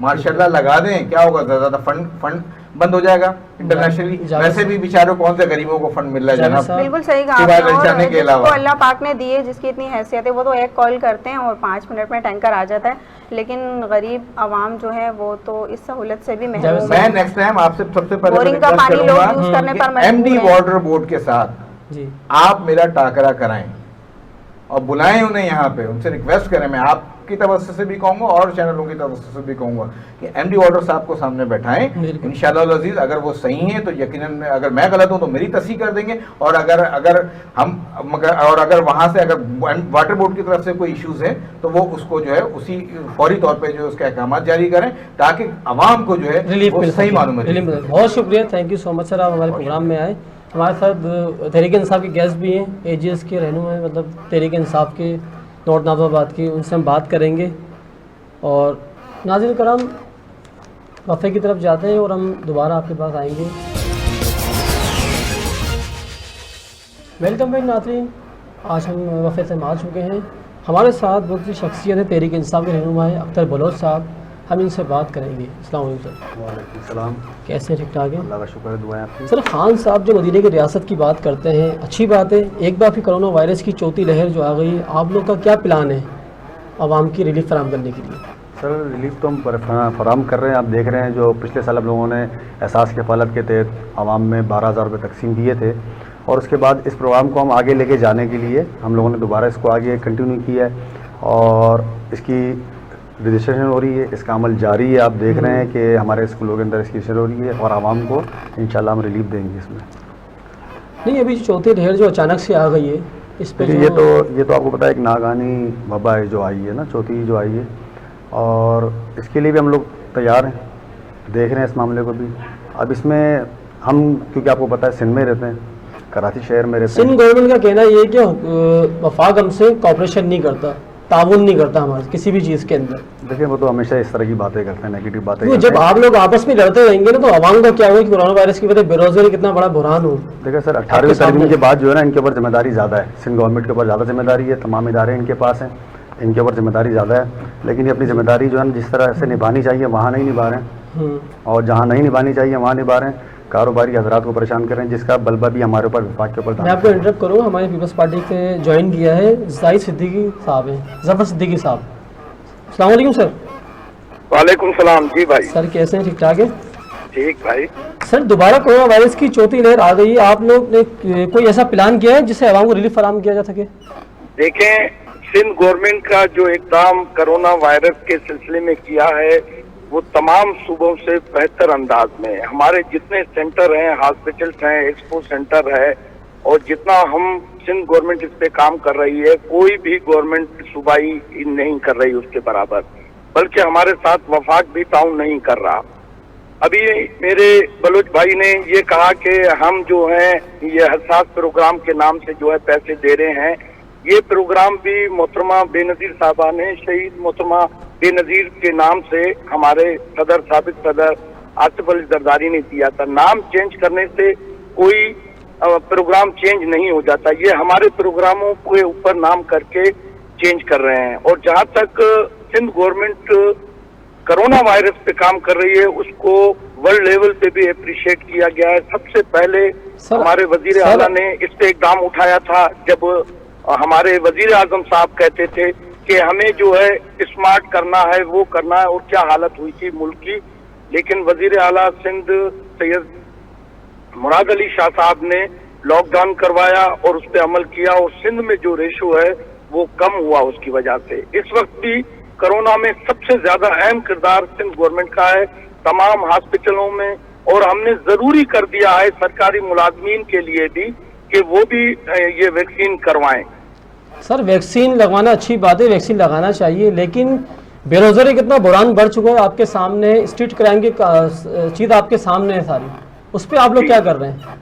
मार्शल्लाह लगा दें, क्या होगा, ज़्यादा फंड बंद हो जाएगा इंटरनेशनली। वैसे भी बेचारों कौन से गरीबों को फंड मिल रहा है जनाब, बिल्कुल सही कहा सिवाय आपने। ललचाने के और अलावा। जिसको अल्लाह पाक ने दिए, जिसकी इतनी हैसियत है, वो तो एक कॉल करते हैं और 5 मिनट में टैंकर आ जाता है, लेकिन गरीब आवाम जो है वो तो इस सहूलत से भी महरूम है। मैं नेक्स्ट टाइम आपसे सबसे पहले बोरिंग का पानी लोग यूज करने पर मजबूर एमडी हैं। वाटर बोर्ड के साथ जी आप मेरा टाकरा कराएं और बुलाएं उन्हें यहाँ पे, उनसे रिक्वेस्ट करें। मैं आपकी तरफ से भी कहूँगा और चैनलों की तरफ से भी कहूँगा कि एमडी वाटर साहब को सामने बैठाएं। इंशाअल्लाह अजीज अगर वो सही हैं तो यकीनन, अगर मैं गलत हूँ तो मेरी तस्दीक कर देंगे, और अगर वहाँ से अगर वाटर बोर्ड की तरफ से कोई इश्यूज है तो वो उसको जो है उसी फौरी तौर पर जो है उसके अहकाम जारी करें ताकि आवाम को जो है रिलीफ वो मिल सही सके। मालूम है। बहुत शुक्रिया, thank you so much sir, आप हमारे प्रोग्राम में आए। हमारे साथ तहरीक इंसाफ के गेस्ट भी हैं, एजीएस के रहनुमा हैं, मतलब तहरीक इंसाफ के नॉर्थ नाज़िमाबाद की, उनसे हम बात करेंगे। और नाज़रीन करम वफ़े की तरफ जाते हैं और हम दोबारा आपके पास आएंगे। वेलकम बैक नाज़रीन, आज हम वफ़े से आ चुके हैं। हमारे साथ बहुत सी शख्सियत है, तहरीक इंसाफ के रहनुमा है अख्तर बलोच साहब, हम इनसे बात करेंगे। अस्सलाम वालेकुम सर। वालेकुम सलाम। कैसे हैं, ठीक ठाक हैं? अल्लाह का शुक्र है, दुआएं आपकी। सर खान साहब जो मदीने की रियासत की बात करते हैं, अच्छी बात है। एक बार फिर कोरोना वायरस की चौथी लहर जो आ गई है, आप लोग का क्या प्लान है आवाम की रिलीफ फराहम करने के लिए? सर रिलीफ तो हम फराहम कर रहे हैं। आप देख रहे हैं जो पिछले साल आप लोगों ने एहसास किफ़ालत के तहत आवाम में 12,000 रुपये तकसीम किए थे, और उसके बाद इस प्रोग्राम को हम आगे लेके जाने के लिए हम लोगों ने दोबारा इसको आगे कंटिन्यू किया है और इसकी रजिस्ट्रेशन हो रही है, इसका अमल जारी है। आप देख रहे हैं कि हमारे स्कूलों के अंदर इसकी रजिस्ट्रेशन हो रही है और आवाम को इंशाल्लाह हम रिलीफ देंगे इसमें। नहीं, अभी जो चौथी लहर जो अचानक से आ गई है, इस पर ये तो आपको पता है एक नागानी वबा है जो आई है ना, चौथी जो आई है, और इसके लिए भी हम लोग तैयार हैं, देख रहे हैं इस मामले को भी। अब इसमें हम, क्योंकि आपको पता है सिंध में रहते हैं, कराची शहर में रहते सिंध हैं, गवर्नमेंट का कहना ये है कि वफाक हमसे कॉपरेशन नहीं करता, ताउन नहीं करता हमारे किसी भी चीज़ के अंदर। देखिए वो तो हमेशा इस तरह की बातें करते हैं, नेगेटिव बातें तो करते जब हैं। आप लोग आपस में लड़ते रहेंगे ना, तो आवाम का क्या होगा कि कोरोना वायरस की वजह से बेरोजगारी कितना बड़ा बुरहान हो। देखिए सर 18वीं तरमीम के बाद जो है ना, इनके ऊपर जिम्मेदारी ज़्यादा है, सिंध गवर्नमेंट के ऊपर ज़्यादा जिम्मेदारी है, तमाम इदारे इनके पास हैं, इनके ऊपर जिम्मेदारी ज़्यादा है, लेकिन ये अपनी जिम्मेदारी जो है ना जिस तरह से निभानी चाहिए वहाँ नहीं निभा रहे हैं, और जहाँ नहीं निभानी चाहिए वहाँ निभा रहे हैं, कारोबारी हजरात को परेशान कर रहे हैं, जिसका बलबा भी हमारे ऊपर विभाग के ऊपर। मैं आपको इंटरप्ट करूँ, हमारे पीपल्स पार्टी के ज्वाइन किया है जाहिद सिद्दीकी साहब हैं, जफर सिद्दीकी साहब। अस्सलाम वालेकुम सर। वालेकुम सलाम। जी भाई। सर कैसे हैं, ठीक ठाक है? ठीक भाई। सर दोबारा कोरोना वायरस की चौथी लहर आ गई है, आप लोग ने कोई ऐसा प्लान किया है जिससे आवाम को रिलीफ फराहम किया जा सके? देखें, सिंध गवर्नमेंट का जो इकदाम कोरोना वायरस के सिलसिले में किया है वो तमाम सूबों से बेहतर अंदाज में है। हमारे जितने सेंटर हैं, हॉस्पिटल्स हैं, एक्सपो सेंटर है, और जितना हम सिंध गवर्नमेंट इस पे काम कर रही है, कोई भी गवर्नमेंट सूबाई नहीं कर रही उसके बराबर, बल्कि हमारे साथ वफाक भी ताउन नहीं कर रहा। अभी मेरे बलोच भाई ने ये कहा कि हम जो हैं ये हसास प्रोग्राम के नाम से जो है पैसे दे रहे हैं। ये प्रोग्राम भी मोहतरमा बेनज़ीर साहबा ने, शहीद मोहतरमा बेनज़ीर के नाम से हमारे सदर, साबिक सदर आसिफ अली जरदारी ने दिया था। नाम चेंज करने से कोई प्रोग्राम चेंज नहीं हो जाता, ये हमारे प्रोग्रामों के ऊपर नाम करके चेंज कर रहे हैं। और जहाँ तक सिंध गवर्नमेंट कोरोना वायरस पे काम कर रही है, उसको वर्ल्ड लेवल पे भी अप्रिशिएट किया गया है। सबसे पहले हमारे वजीर आला ने इस पे इकदाम उठाया था, जब हमारे वजीर आजम साहब कहते थे कि हमें जो है स्मार्ट करना है, वो करना है, और क्या हालत हुई थी मुल्क की। लेकिन वजीर आला सिंध सैयद मुराद अली शाह साहब ने लॉकडाउन करवाया और उस पर अमल किया, और सिंध में जो रेशो है वो कम हुआ उसकी वजह से। इस वक्त भी कोरोना में सबसे ज्यादा अहम किरदार सिंध गवर्नमेंट का है तमाम हॉस्पिटलों में, और हमने जरूरी कर दिया है सरकारी मुलाजमीन के लिए भी कि वो भी ये वैक्सीन करवाएं। सर वैक्सीन लगवाना अच्छी बात है, वैक्सीन लगाना चाहिए, लेकिन बेरोजगारी कितना बुरान बढ़ चुका है आपके सामने, स्ट्रीट क्राइम की चीज आपके सामने है सारी, उस पर आप लोग क्या कर रहे हैं?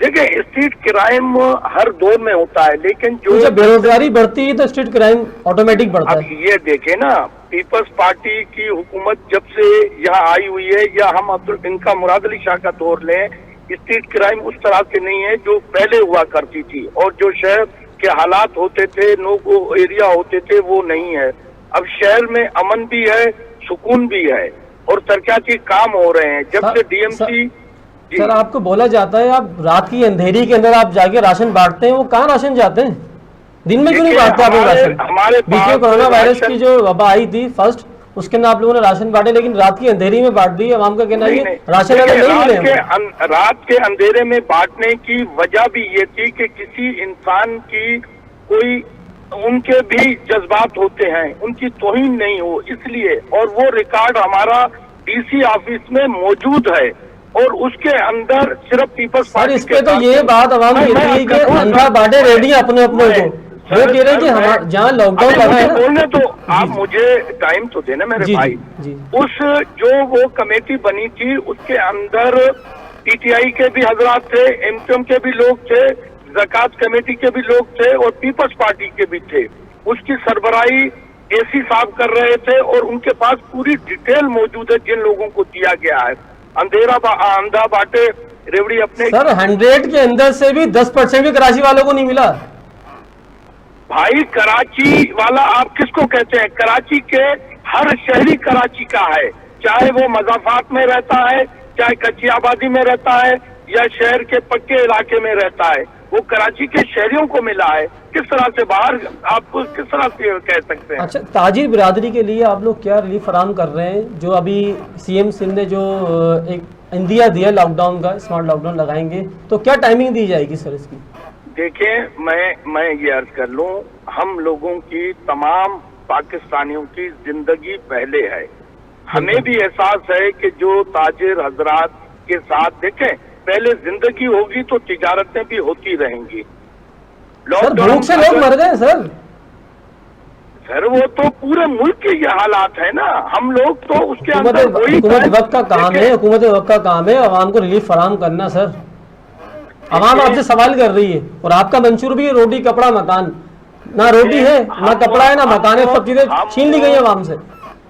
देखिए, स्ट्रीट क्राइम हर दौर में होता है, लेकिन तो जब बेरोजगारी बढ़ती है तो स्ट्रीट क्राइम ऑटोमेटिक बढ़ता है। ये देखे ना, पीपल्स पार्टी की हुकूमत जब से यहाँ आई हुई है, या हम इनका मुराद अली शाह का दौर लें, स्ट्रीट क्राइम उस तरह से नहीं है जो पहले हुआ करती थी, और जो शहर के हालात होते थे, नो गो एरिया होते थे, वो नहीं है। अब शहर में अमन भी है, सुकून भी है, और तरक्याती काम हो रहे हैं। जब से डीएमसी सर आपको बोला जाता है आप रात की अंधेरी के अंदर आप जाके राशन बांटते हैं, वो कहाँ राशन जाते हैं? दिन में क्यों नहीं बांटते आप लोग राशन? बीच में कोरोना वायरस की जो वबा आई थी फर्स्ट, उसके अंदर आप लोगों ने राशन बांटे, लेकिन रात की अंधेरी में बांट दी। आवाम का कहना है कि राशन नहीं मिले। रात के अंधेरे में बांटने की वजह भी ये थी कि किसी इंसान की कोई उनके भी जज्बात होते हैं, उनकी तौहीन नहीं हो इसलिए। और वो रिकॉर्ड हमारा डीसी ऑफिस में मौजूद है और उसके अंदर सिर्फ पीपल्स पार्टी इस पे तो ये बात आवाम कह रही है कि अंधा बांटे रेडी अपने अपने को। वो कह रहे हैं कि हमारे जहाँ लॉकडाउन लगा है बोलने तो आप मुझे टाइम तो देना मेरे भाई। उस जो वो कमेटी बनी थी उसके अंदर पीटीआई के भी हजरात थे, एमक्यूएम के भी लोग थे, ज़कात कमेटी के भी लोग थे और पीपल्स पार्टी के भी थे। उसकी सरबराही एसी साहब कर रहे थे और उनके पास पूरी डिटेल मौजूद है जिन लोगों को दिया गया है। अंधा बांटे रेवड़ी अपने सर 100 के अंदर से भी 10% भी कराची वालों को नहीं मिला। भाई कराची वाला आप किसको कहते हैं? कराची के हर शहरी कराची का है, चाहे वो मज़ाफात में रहता है, चाहे कच्ची आबादी में रहता है या शहर के पक्के इलाके में रहता है, वो कराची के शहरियों को मिला है। किस तरह से बाहर आपको किस तरह से कह सकते हैं? अच्छा, ताजिर बिरादरी के लिए आप लोग क्या रिलीफ फराम कर रहे हैं? जो अभी सीएम सिंध ने जो एक इंदिया दिया लॉकडाउन का, स्मार्ट लॉकडाउन लगाएंगे, तो क्या टाइमिंग दी जाएगी सर इसकी? देखें, मैं ये अर्ज कर लूं, हम लोगों की तमाम पाकिस्तानियों की जिंदगी पहले है। हमें भी एहसास है कि जो ताजिर हजरात के साथ देखें, पहले जिंदगी होगी तो तिजारतें भी होती रहेंगी। सर भूख से लोग मर गए सर वो तो पूरे मुल्क के ये हालात है ना। हम लोग तो उसके अंदर हुकूमत वक्त का काम है, हुकूमत वक्त का काम है आवाम को रिलीफ फराम करना। सर आवाम आपसे सवाल कर रही है और आपका मंशूर भी है रोटी कपड़ा मकान। ना रोटी है, ना कपड़ा है, ना मकान है, सब चीजें छीन ली गई आवाम से।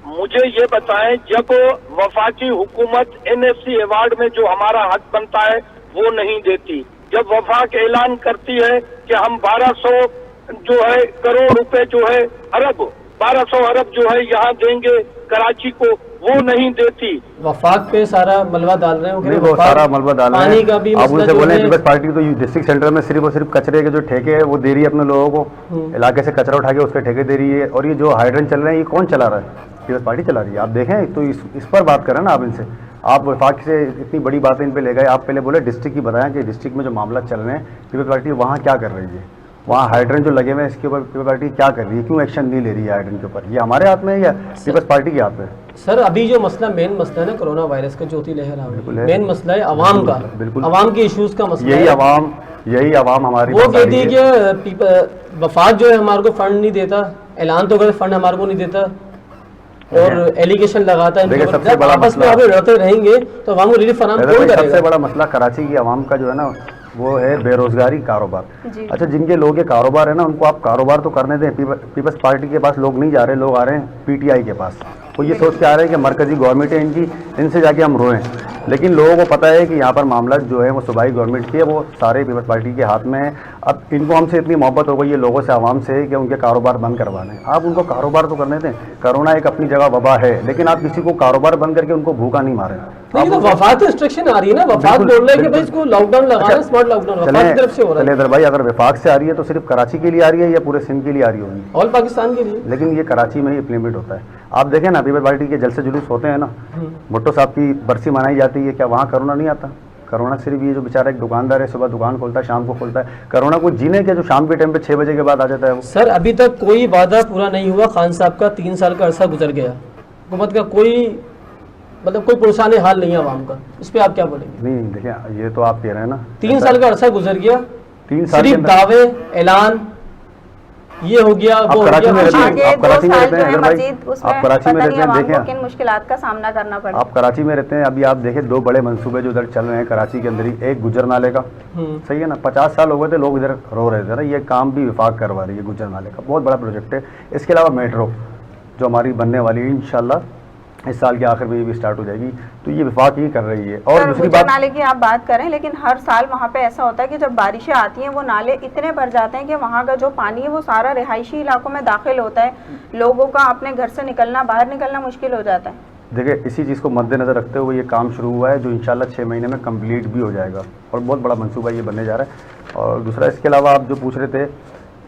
मुझे ये बताएं, जब वफाकी हुकूमत एनएफसी अवार्ड में जो हमारा हक बनता है वो नहीं देती, जब वफाक ऐलान करती है कि हम 1200 जो है करोड़ रुपए जो है अरब 1200 अरब जो है यहाँ देंगे कराची को, वो नहीं देती। वफाक पे सारा मलबा डाल रहे हैं, वो सारा मलबा डाल रहे हैं। का भी आप उनसे बोले पीपल्स पार्टी तो डिस्ट्रिक्ट सेंटर में सिर्फ और सिर्फ कचरे के जो ठेके है वो दे रही है अपने लोगों को, इलाके से कचरा उठा के उसके ठेके दे रही है। और ये जो हाइड्रेंट चल रहे हैं ये कौन चला रहा है? पीपल्स पार्टी चला रही है। आप देखें तो इस पर बात करें ना आप इनसे। आप वफाक से इतनी बड़ी बातें इन पे ले गए। आप पहले बोले डिस्ट्रिक्ट की बताएं कि डिस्ट्रिक्ट में जो मामला चल रहे हैं पीपल्स पार्टी वहाँ क्या कर रही है, वहाँ हाइड्रेंट जो लगे हुए हैं इसके ऊपर पीपल्स पार्टी क्या कर रही है, क्यों एक्शन नहीं ले रही है हाइड्रेंट के ऊपर? ये हमारे हाथ में है या पीपल्स पार्टी के हाथ में? सर अभी जो मसला मेन मसला है ना कोरोना वायरस का, ज्योति लहरा मेन मसला है अवाम का, बिल्कुल अवाम के इश्यूज का मसला यही अवाम हमारी वो कहती है कि वफाक जो है हमारे को फंड नहीं देता, ऐलान तो करे फंड हमारे को नहीं देता और एलिगेशन लगाता है। सबसे बड़ा आपस में आगे लड़ते रहेंगे तो अवाम को रिलीफ फराहम कौन करेगा? सबसे बड़ा मसला कराची की आवाम का जो है ना वो है बेरोजगारी, कारोबार। अच्छा, जिनके लोग के कारोबार है ना उनको आप कारोबार तो करने दें। पीपल्स पार्टी के पास लोग नहीं जा रहे, लोग आ रहे हैं पीटीआई के पास। वो ये सोच के आ रहे हैं कि मरकजी गवर्नमेंट है इनकी, इनसे जाके हम रोएं। लेकिन लोगों को पता है कि यहाँ पर मामला जो है वो सूबाई गवर्नमेंट की है, वो सारे पीपल्स पार्टी के हाथ में है। अब इनको हमसे इतनी मोहब्बत हो गई है लोगों से, आवाम से, कि उनके कारोबार बंद करवाने। आप उनको कारोबार तो करने दें। कोरोना एक अपनी जगह वबा है, लेकिन आप किसी को कारोबार बंद करके उनको भूखा नहीं मारें। तो वफाक इंस्ट्रक्शन आ रही है ना, वफाक बोल रहे हैं कि भाई इसको लॉकडाउन लगाना, स्मार्ट लॉकडाउन वफाक की तरफ से हो रहा है। चले इधर भाई, अगर वफाक से आ रही है तो सिर्फ कराची के लिए आ रही है या पूरे सिंध के लिए आ रही होगी? ऑल पाकिस्तान के लिए। लेकिन ये कराची में ही इम्प्लीमेंट होता है। आप देखें ना पीपल्स पार्टी के जलसे जुलूस होते हैं ना, भुट्टो साहब की बरसी मनाई जाती है, क्या वहाँ कोरोना नहीं आता? कोरोना सिर्फ ये जो बेचारा एक दुकानदार है, सुबह दुकान खोलता है, शाम को खोलता है, कोरोना को जीने के जो शाम के टाइम पे 6 बजे के बाद आ जाता है वो। सर अभी तक कोई वादा पूरा नहीं हुआ। खान साहब का 3 साल का अरसा गुजर गया, हुकूमत का कोई मतलब कोई पुरसाने हाल नहीं है आवाम का, इस पे आप क्या बोलेंगे? नहीं देखिए, ये तो आप कह रहे हैं ना 3 साल का अरसा गुजर गया, 3 साल सिर्फ दावे ऐलान ये हो गया, वो हो गया। आगे 2 साल जो है मजीद आप कराची में रहते हैं, देखें किन मुश्किलात का सामना करना पड़ा। आप कराची में रहते हैं, अभी आप देखें 2 बड़े मंसूबे जो इधर चल रहे हैं कराची के अंदर ही। एक गुजर नाले का, सही है ना, 50 साल हो गए थे लोग इधर रो रहे थे ना, ये काम भी विफाक करवा रही है। गुजर नाले का बहुत बड़ा प्रोजेक्ट है। इसके अलावा मेट्रो जो हमारी बनने वाली है इंशाल्लाह इस साल के आखिर में ये भी स्टार्ट हो जाएगी, तो ये विफाक ही कर रही है। और दूसरी बात, नाले की आप बात करें, लेकिन हर साल वहाँ पे ऐसा होता है कि जब बारिशें आती हैं वो नाले इतने भर जाते हैं कि वहाँ का जो पानी है वो सारा रिहायशी इलाकों में दाखिल होता है, लोगों का अपने घर से निकलना, बाहर निकलना मुश्किल हो जाता है। देखिए, इसी चीज़ को मद्देनज़र रखते हुए ये काम शुरू हुआ है, जो इंशाल्लाह 6 महीने में कंप्लीट भी हो जाएगा और बहुत बड़ा मंसूबा ये बनने जा रहा है। और दूसरा, इसके अलावा आप जो पूछ रहे थे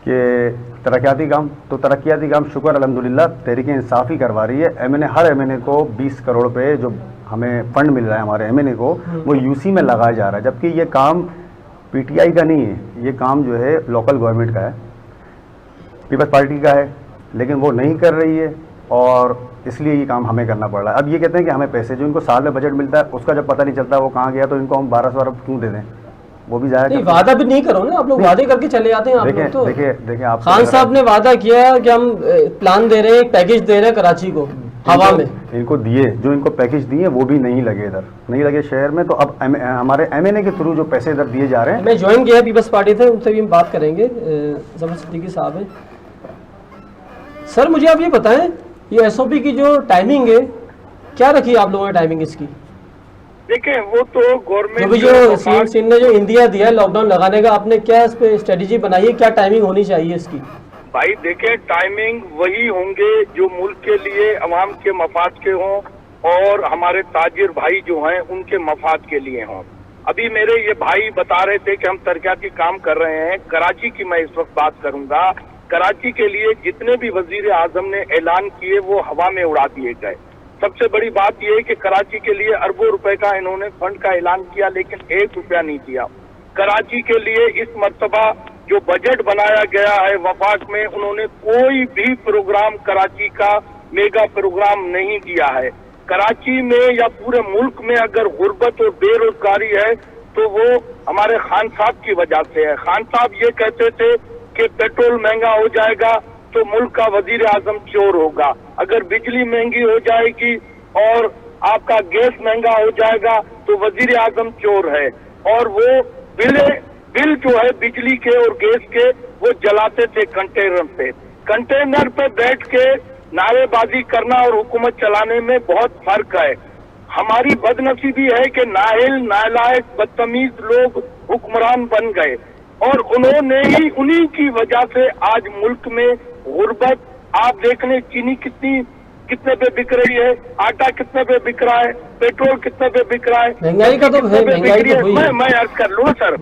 कि तरक्याती काम, तो तरक्याती काम शुक्र अल्हम्दुलिल्लाह तहरीक इंसाफ ही करवा रही है। MNA, हर MNA को 20 करोड़ रुपये जो हमें फ़ंड मिल रहा है हमारे MNA को, वो UC में लगाया जा रहा है, जबकि ये काम PTI का नहीं है, ये काम जो है लोकल गवर्नमेंट का है, पीपल्स पार्टी का है, लेकिन वो नहीं कर रही है और इसलिए ये काम हमें करना पड़ रहा है। अब ये कहते हैं कि हमें पैसे जो इनको साल में बजट मिलता है उसका जब पता नहीं चलता वो कहाँ गया, तो इनको हम 1200 अरब क्यों दे दें, वो भी जाएगा। वादा भी नहीं करो ना आप लोग, वादे करके चले जाते हैं आप लोग। तो देखिए आप खान साहब ने वादा किया कि हम प्लान दे रहे हैं, एक पैकेज दे रहे हैं कराची को हवा में, इनको दिए, जो इनको पैकेज दिए वो भी नहीं लगे, इधर नहीं लगे शहर में। तो अब हमारे MNA के थ्रू जो पैसे इधर दिए जा रहे हैं, मैं ज्वाइन किया पीपल्स पार्टी थे, उनसे भी हम बात करेंगे, समझ सिद्दीकी साहब हैं। सर मुझे आप ये बताएं, ये SOP की जो टाइमिंग है क्या रखी है आप लोगों ने टाइमिंग इसकी? देखिए, वो तो गवर्नमेंट जो सीएम ने जो इंडिया दिया है लॉकडाउन लगाने का, आपने क्या इस पे स्ट्रेटेजी बनाई है, क्या टाइमिंग होनी चाहिए इसकी? भाई देखिए, टाइमिंग वही होंगे जो मुल्क के लिए अवाम के मफाद के हों और हमारे ताजिर भाई जो हैं उनके मफाद के लिए हों। अभी मेरे ये भाई बता रहे थे कि हम तरक्याती काम कर रहे हैं। कराची की मैं इस वक्त बात करूंगा। कराची के लिए जितने भी वजीर आजम ने ऐलान किए वो हवा में उड़ा दिए गए। सबसे बड़ी बात यह है कि कराची के लिए अरबों रुपए का इन्होंने फंड का ऐलान किया, लेकिन 1 रुपया नहीं दिया। कराची के लिए इस मर्तबा जो बजट बनाया गया है वफाक में, उन्होंने कोई भी प्रोग्राम कराची का मेगा प्रोग्राम नहीं दिया है। कराची में या पूरे मुल्क में अगर गुर्बत और बेरोजगारी है तो वो हमारे खान साहब की वजह से है। खान साहब ये कहते थे कि पेट्रोल महंगा हो जाएगा तो मुल्क का वजीर आजम चोर होगा, अगर बिजली महंगी हो जाएगी और आपका गैस महंगा हो जाएगा तो वजीर आजम चोर है। और वो बिल जो है बिजली के और गैस के वो जलाते थे कंटेनर पे। कंटेनर पे बैठ के नारेबाजी करना और हुकूमत चलाने में बहुत फर्क है। हमारी बदनसीबी है कि नाहिल, नालायक, बदतमीज लोग हुक्मरान बन गए और उन्होंने ही, उन्हीं की वजह से आज मुल्क में गुर्बत, आप देख लें चीनी कितने पे बिक रही है, आटा कितने पे बिक रहा है, पेट्रोल कितने पे बिक रहा है, महंगाई का तो है, महंगाई तो हुई है। मैं अर्ज कर लूं सर,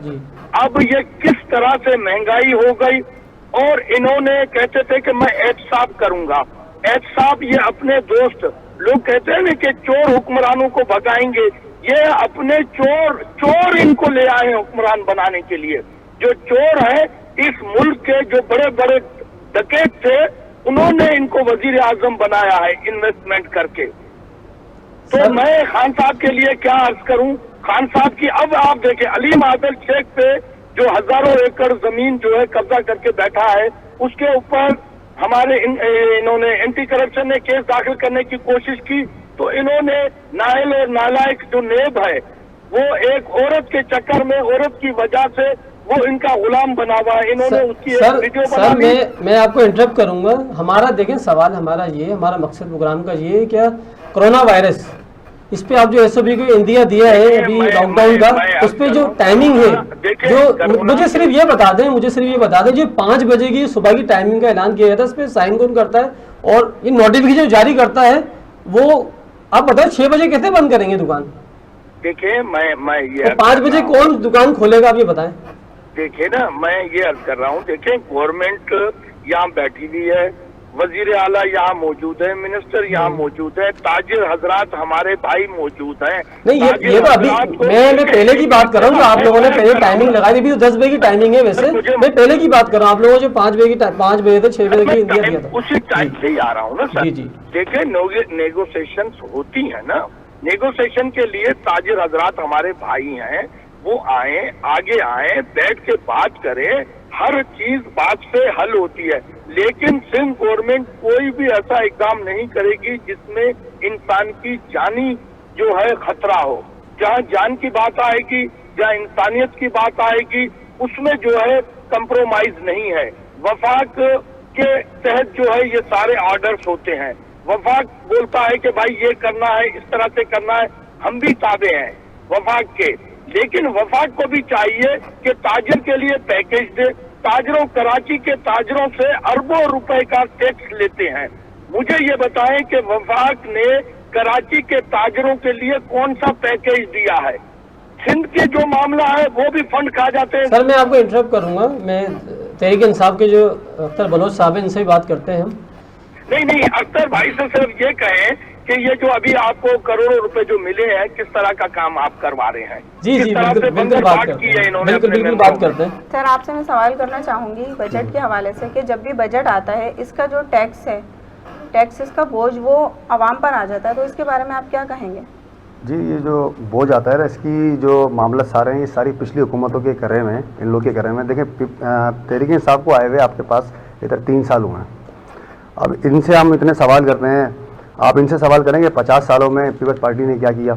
अब ये किस तरह से महंगाई हो गई। और इन्होंने कहते थे कि मैं एहतसाब करूंगा। एहतसाब ये अपने दोस्त लोग कहते हैं ना कि चोर हुक्मरानों को भगाएंगे, ये अपने चोर इनको ले आए हैं हुक्मरान बनाने के लिए। जो चोर है इस मुल्क के, जो बड़े बड़े डकैत थे, उन्होंने इनको वजीर आजम बनाया है इन्वेस्टमेंट करके। तो मैं खान साहब के लिए क्या अर्ज करूं, खान साहब की अब आप देखें अलीम आदिल शेख पे जो हजारों एकड़ जमीन जो है कब्जा करके बैठा है, उसके ऊपर हमारे इन्होंने एंटी करप्शन ने केस दाखिल करने की कोशिश की तो इन्होंने नाहिल और नालायक जो नेब है वो एक औरत के चक्कर में, औरत की वजह से वो इनका गुलाम बना हुआ है। इन्होंने उसकी एक वीडियो बना ली। मैं आपको इंटरप्ट करूंगा। हमारा देखें सवाल हमारा ये, हमारा मकसद प्रोग्राम का ये है, क्या कोरोना वायरस इस पे आप जो SOP को इंडिया दिया है अभी लॉकडाउन का, उस पे जो टाइमिंग है, जो मुझे सिर्फ ये बता दें जो 5 बजे की सुबह की टाइमिंग का ऐलान किया जाता है, इस पे साइन कौन करता है और ये नोटिफिकेशन जारी करता है, वो आप बताओ 6 बजे कैसे बंद करेंगे दुकान? देखिए मैं ये तो 5 बजे कौन दुकान खोलेगा आप ये बताएं? देखिए ना, मैं ये अर्ज कर रहा हूँ, देखिए गवर्नमेंट यहाँ बैठी हुई है, वजीर आला यहाँ मौजूद है, मिनिस्टर यहाँ मौजूद है, ताजिर हजरात हमारे भाई मौजूद हैं। नहीं ये तो अभी मैं पहले की बात कर रहा हूँ, जो आप लोगों ने पहले टाइमिंग लगाई थी, 10 बजे की टाइमिंग है। वैसे मैं पहले की बात कर रहा हूँ, आप लोगों जो 5 बजे से 6 बजे की इंडिया दिया था, उसी टाइम से ही आ रहा हूँ ना सर। जी देखिए नेगोशिएशन होती है ना, नेगोशिएशन के लिए ताजिर हजरात हमारे भाई हैं, वो आए, आगे आए, बैठ के बात करें, हर चीज बात से हल होती है। लेकिन सिंध गवर्नमेंट कोई भी ऐसा इकदाम नहीं करेगी जिसमें इंसान की जानी जो है खतरा हो। जहाँ जान की बात आएगी, जहाँ इंसानियत की बात आएगी, उसमें जो है कंप्रोमाइज नहीं है। वफाक के तहत जो है ये सारे ऑर्डर्स होते हैं। वफाक बोलता है कि भाई ये करना है, इस तरह से करना है, हम भी ताबे हैं वफाक के। लेकिन वफाक को भी चाहिए कि ताजिर के लिए पैकेज दे। ताजिरों, कराची के ताजिरों से अरबों रुपए का टैक्स लेते हैं। मुझे ये बताएं कि वफाक ने कराची के ताजरों के लिए कौन सा पैकेज दिया है? सिंध के जो मामला है वो भी फंड खा जाते हैं। सर मैं आपको इंटरप्ट करूंगा, मैं तहरीक इंसाफ के जो अख्तर बलोच साहब हैं इनसे भी बात करते हैं हम। नहीं, अख्तर भाई से सिर्फ ये कहें कि ये जो अभी आपको करोड़ों रुपए जो मिले हैं, किस तरह का काम आप करवा रहे हैं? जी किस जी तरह से बिल्कुल बंदर बात बांट करते की है हैं, इन्होंने बिल्कुल अपने बिल्कुल मेंबरों बात करते हैं। सर आपसे मैं सवाल करना चाहूँगी बजट के हवाले से कि जब भी बजट आता है इसका जो टैक्स है, टैक्सेस का बोझ वो आवाम पर आ जाता है, तो इसके बारे में आप क्या कहेंगे? जी, ये जो बोझ आता है ना, इसकी जो मामला सारे हैं ये सारी पिछली हुकूमतों के करे हुए हैं, इन लोग के करे हुए हैं। देखें, तहरीक इंसाफ को आए हुए आपके पास इधर 3 साल हुए हैं। अब इनसे हम इतने सवाल करते हैं, आप इनसे सवाल करेंगे 50 सालों में पीपल्स पार्टी ने क्या किया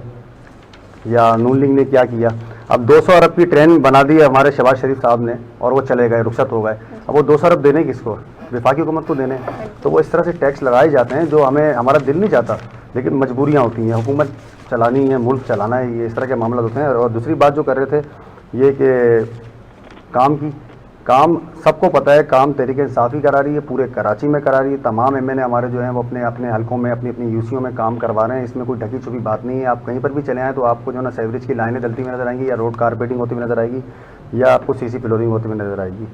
या नून लीग ने क्या किया। अब 200 अरब की ट्रेन बना दी है हमारे शहबाज शरीफ साहब ने और वो चले गए, रुखसत हो गए। अब वो 200 अरब देने किसको? वफाकी हुकूमत को देने। तो वो इस तरह से टैक्स लगाए जाते हैं जो हमें, हमारा दिल नहीं चाहता, लेकिन मजबूरियाँ होती हैं, हुकूमत चलानी है, मुल्क चलाना है, ये इस तरह के मामला होते हैं। और दूसरी बात जो कर रहे थे ये कि काम सबको पता है, काम तहरीक इंसाफ ही करा रही है, पूरे कराची में करा रही है। तमाम एमएनए हमारे जो हैं वो अपने अपने हलकों में, अपनी अपनी यूसीओ में काम करवा रहे हैं। इसमें कोई ढकी छुपी बात नहीं है। आप कहीं पर भी चले आएँ तो आपको जो ना सेवरेज की लाइनें डलती हुई नजर आएंगी, या रोड कारपेटिंग होती हुई नजर आएगी, या आपको सीसी फ्लोरिंग होती हुई नजर आएगी।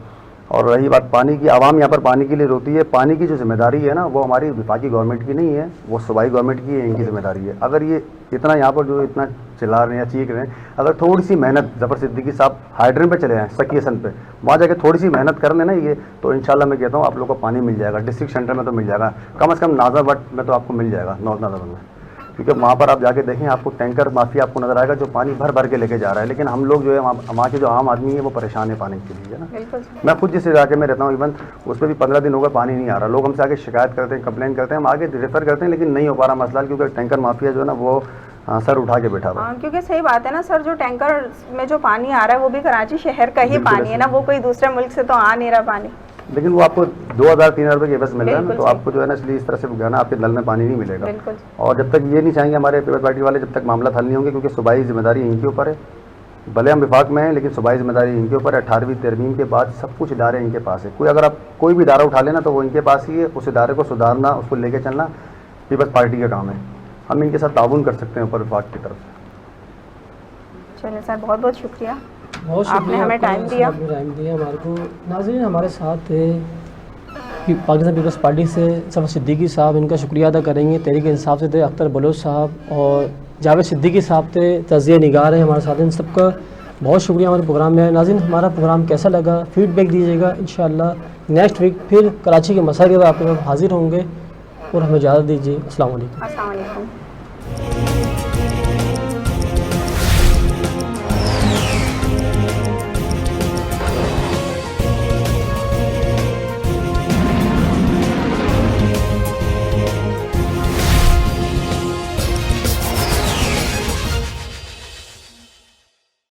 और रही बात पानी की, आवाम यहाँ पर पानी के लिए रोती है। पानी की जो जिम्मेदारी है ना, वो हमारी वफाकी गवर्नमेंट की नहीं है, वो सूबाई गवर्नमेंट की है, इनकी जिम्मेदारी है। अगर ये इतना यहाँ पर जो इतना चिल्ला रहे हैं या चीख रहे हैं, अगर थोड़ी सी मेहनत, जफर सिद्दीकी साहब हाइड्रेन पे चले जाएँ, सकीसन पे, वहाँ जाके थोड़ी सी मेहनत कर लेना ये, तो इंशाल्लाह मैं कहता हूँ आप लोगों को पानी मिल जाएगा। डिस्ट्रिक्ट सेंटर में तो मिल जाएगा, कम से कम नाज़ावट में तो आपको मिल जाएगा, नॉर्थ नाज़ावट में। क्योंकि वहाँ पर आप जाके देखें, आपको टैंकर माफिया आपको नजर आएगा जो पानी भर भर के लेके जा रहा है। लेकिन हम लोग जो है, वहाँ के जो आम आदमी है वो परेशान है पानी के लिए, है ना। मैं खुद जिस इलाके में रहता हूँ, इवन उस पर भी 15 दिन हो गए पानी नहीं आ रहा। लोग हमसे आगे शिकायत करते हैं, कंप्लेन करते हैं, हम आगे रेफर करते हैं, लेकिन नहीं हो पा रहा मसला, क्योंकि टैंकर माफिया जो है ना वो सर उठा के बैठा हुआ। क्योंकि सही बात है ना सर, जो टैंकर में जो पानी आ रहा है वो भी कराची शहर का ही पानी है ना, वो कोई दूसरे मुल्क से तो आ नहीं रहा पानी। लेकिन वो आपको 2000-3000 रुपये के बस मिल रहा है ना, तो आपको जो है ना, इसलिए इस तरह से ना आपके नल में पानी नहीं मिलेगा। और जब तक ये नहीं चाहेंगे हमारे पीपल्स पार्टी वाले, जब तक मामला हल नहीं होंगे, क्योंकि सूबाई जिम्मेदारी इनके ऊपर है। भले हम विफाक में हैं, लेकिन सूबाई जिम्मेदारी इनके ऊपर है। 18वीं तरमीम के बाद सब कुछ इदारे इनके पास है। अगर आप कोई भी इदारा उठा लेना तो वो इनके पास ही है। उस इदारे को सुधारना, उसको लेके चलना पीपल्स पार्टी का काम है। हम इनके साथ ताउन कर सकते हैं ऊपर विफाक की तरफ से। चलिए सर, बहुत बहुत शुक्रिया, बहुत आपने हमें टाइम दिया हमारे को। नाज़रीन, हमारे साथ थे कि पाकिस्तान पीपल्स पार्टी से जफर सिद्दीकी साहब, इनका शुक्रिया अदा करेंगे। तहरीक इंसाफ से थे अख्तर बलोच साहब और जावेद सिद्दीकी साहब थे, तज़िया निगार हैं हमारे साथ। इन सबका बहुत शुक्रिया हमारे प्रोग्राम में। नाज़रीन, हमारा प्रोग्राम कैसा लगा फीडबैक दीजिएगा। इंशाअल्लाह नेक्स्ट वीक फिर कराची के मसाइल के बाद आपके पास हाजिर होंगे, और हमें इजाज़त दीजिए। अस्सलाम वालेकुम।